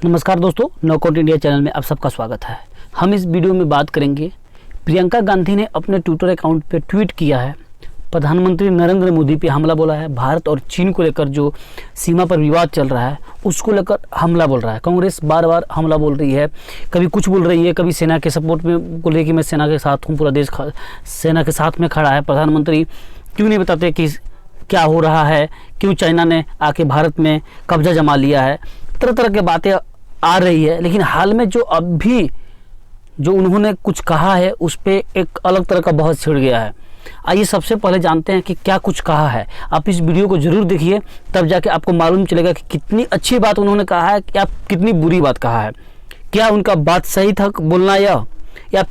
नमस्कार दोस्तों, knockout India channel में आप सबका स्वागत है। हम इस वीडियो में बात करेंगे, प्रियंका गांधी ने अपने ट्विटर अकाउंट पे ट्वीट किया है, प्रधानमंत्री नरेंद्र मोदी पे हमला बोला है। भारत और चीन को लेकर जो सीमा पर विवाद चल रहा है उसको लेकर हमला बोल रहा है। कांग्रेस बार बार हमला बोल रही है, कभी कुछ बोल रही है, कभी सेना के सपोर्ट में बोल रही है कि मैं सेना के साथ हूँ, पूरा देश सेना के साथ में खड़ा है। प्रधानमंत्री क्यों नहीं बताते कि क्या हो रहा है, क्यों चाइना ने आके भारत में कब्जा जमा लिया है। तरह तरह की बातें आ रही है, लेकिन हाल में जो अभी जो उन्होंने कुछ कहा है उस पर एक अलग तरह का बहस छिड़ गया है। आइए सबसे पहले जानते हैं कि क्या कुछ कहा है। आप इस वीडियो को जरूर देखिए, तब जाके आपको मालूम चलेगा कि कितनी अच्छी बात उन्होंने कहा है या कितनी बुरी बात कहा है। क्या उनका बात सही था बोलना, या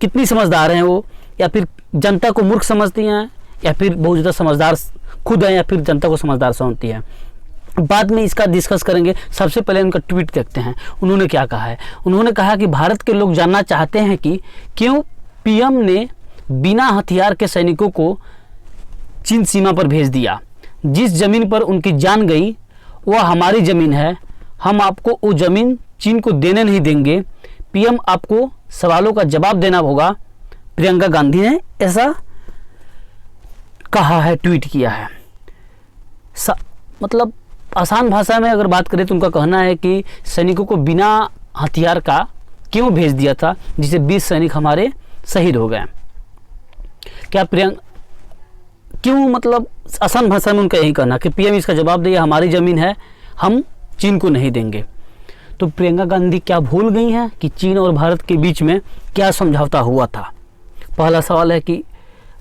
कितनी समझदार हैं वो, या फिर जनता को मूर्ख समझती हैं, या फिर बहुत ज़्यादा समझदार खुद हैं, या फिर जनता को समझदार समझती हैं। बाद में इसका डिस्कस करेंगे। सबसे पहले उनका ट्वीट देखते हैं, उन्होंने क्या कहा है। उन्होंने कहा कि भारत के लोग जानना चाहते हैं कि क्यों पीएम ने बिना हथियार के सैनिकों को चीन सीमा पर भेज दिया। जिस जमीन पर उनकी जान गई वह हमारी ज़मीन है, हम आपको वो ज़मीन चीन को देने नहीं देंगे। पीएम आपको सवालों का जवाब देना होगा। प्रियंका गांधी ने ऐसा कहा है, ट्वीट किया है। मतलब आसान भाषा में अगर बात करें तो उनका कहना है कि सैनिकों को बिना हथियार का क्यों भेज दिया था, जिससे 20 सैनिक हमारे शहीद हो गए। क्या क्यों, मतलब आसान भाषा में उनका यही कहना कि पीएम इसका जवाब दे, हमारी ज़मीन है, हम चीन को नहीं देंगे। तो प्रियंका गांधी क्या भूल गई हैं कि चीन और भारत के बीच में क्या समझौता हुआ था। पहला सवाल है कि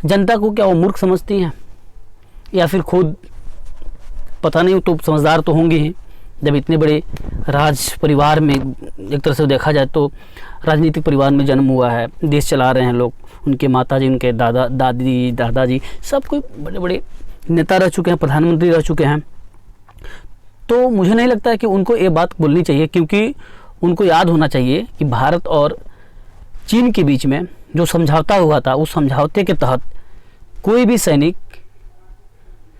जनता को क्या वो मूर्ख समझती हैं, या फिर खुद पता नहीं, तो समझदार तो होंगे ही। जब इतने बड़े राज परिवार में, एक तरह से देखा जाए तो राजनीतिक परिवार में जन्म हुआ है, देश चला रहे हैं लोग, उनके माताजी, उनके दादाजी सब कोई बड़े बड़े नेता रह चुके हैं, प्रधानमंत्री रह चुके हैं। तो मुझे नहीं लगता है कि उनको ये बात बोलनी चाहिए, क्योंकि उनको याद होना चाहिए कि भारत और चीन के बीच में जो समझौता हुआ था, उस समझौते के तहत कोई भी सैनिक,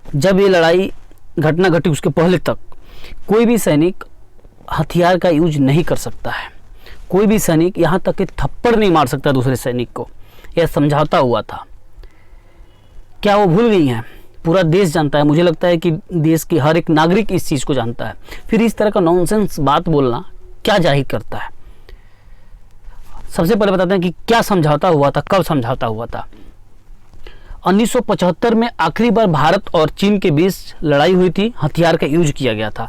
जब ये लड़ाई घटना घटी उसके पहले तक, कोई भी सैनिक हथियार का यूज नहीं कर सकता है। कोई भी सैनिक यहाँ तक कि थप्पड़ नहीं मार सकता दूसरे सैनिक को। यह समझौता हुआ था। क्या वो भूल गई हैं? पूरा देश जानता है। मुझे लगता है कि देश के हर एक नागरिक इस चीज़ को जानता है। फिर इस तरह का नॉनसेंस बात बोलना क्या जाहिर करता है। सबसे पहले बताते हैं कि क्या समझौता हुआ था, कब समझौता हुआ था। 1975 में आखिरी बार भारत और चीन के बीच लड़ाई हुई थी, हथियार का यूज किया गया था।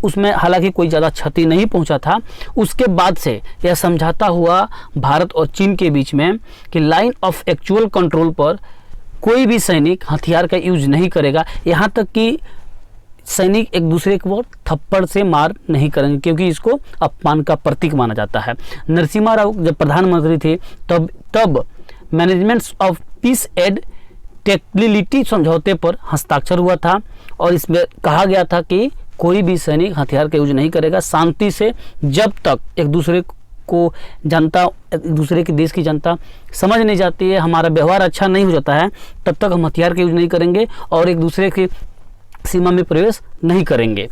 उसमें हालांकि कोई ज़्यादा क्षति नहीं पहुंचा था। उसके बाद से यह समझौता हुआ भारत और चीन के बीच में कि लाइन ऑफ एक्चुअल कंट्रोल पर कोई भी सैनिक हथियार का यूज नहीं करेगा। यहाँ तक कि सैनिक एक दूसरे को थप्पड़ से मार नहीं करेंगे, क्योंकि इसको अपमान का प्रतीक माना जाता है। नरसिम्हा राव जब प्रधानमंत्री थे तब मैनेजमेंट्स ऑफ पीस एंड ट्रैक्टेबिलिटी समझौते पर हस्ताक्षर हुआ था, और इसमें कहा गया था कि कोई भी सैनिक हथियार का यूज नहीं करेगा। शांति से, जब तक एक दूसरे को जनता, एक दूसरे के देश की जनता समझ नहीं जाती है, हमारा व्यवहार अच्छा नहीं हो जाता है, तब तक हम हथियार का यूज नहीं करेंगे और एक दूसरे की सीमा में प्रवेश नहीं करेंगे।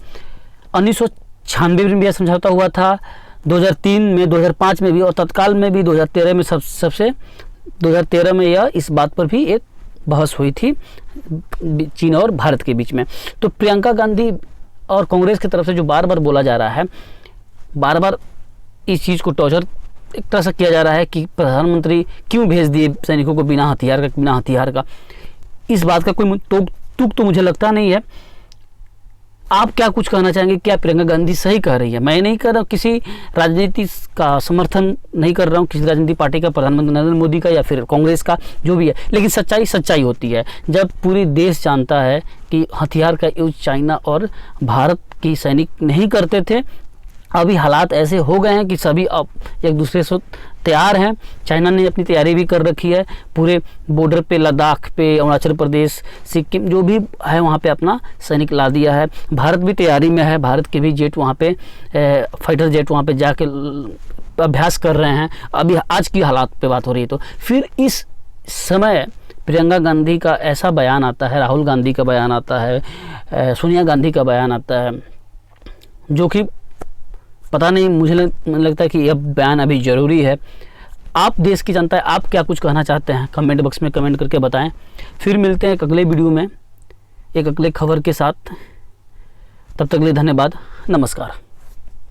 1996 में भी यह समझौता हुआ था, 2003 में, 2005 में भी, और तत्काल में भी 2013 में। सबसे 2013 में यह इस बात पर भी एक बहस हुई थी चीन और भारत के बीच में। तो प्रियंका गांधी और कांग्रेस की तरफ से जो बार बार बोला जा रहा है, बार बार इस चीज़ को टॉर्चर एक तरह से किया जा रहा है कि प्रधानमंत्री क्यों भेज दिए सैनिकों को बिना हथियार का। इस बात का कोई तुक तो मुझे लगता नहीं है। आप क्या कुछ कहना चाहेंगे? क्या प्रियंका गांधी सही कह रही है? मैं नहीं कर रहा हूँ, किसी राजनीति का समर्थन नहीं कर रहा हूँ, किसी राजनीतिक पार्टी का, प्रधानमंत्री नरेंद्र मोदी का या फिर कांग्रेस का, जो भी है। लेकिन सच्चाई होती है। जब पूरी देश जानता है कि हथियार का यूज चाइना और भारत की सैनिक नहीं करते थे, अभी हालात ऐसे हो गए हैं कि सभी अब एक दूसरे से तैयार हैं। चाइना ने अपनी तैयारी भी कर रखी है, पूरे बॉर्डर पे, लद्दाख पे, अरुणाचल प्रदेश, सिक्किम जो भी है वहाँ पे अपना सैनिक ला दिया है। भारत भी तैयारी में है, भारत के भी जेट वहाँ पे, फाइटर जेट वहाँ पे जाके अभ्यास कर रहे हैं। अभी आज की हालात पे बात हो रही है। तो फिर इस समय प्रियंका गांधी का ऐसा बयान आता है, राहुल गांधी का बयान आता है, सोनिया गांधी का बयान आता है, जो कि पता नहीं, मुझे लगता है कि यह बयान अभी ज़रूरी है। आप देश की जनता है, आप क्या कुछ कहना चाहते हैं कमेंट बॉक्स में कमेंट करके बताएं। फिर मिलते हैं एक अगले वीडियो में एक अगले खबर के साथ। तब तक के लिए धन्यवाद, नमस्कार।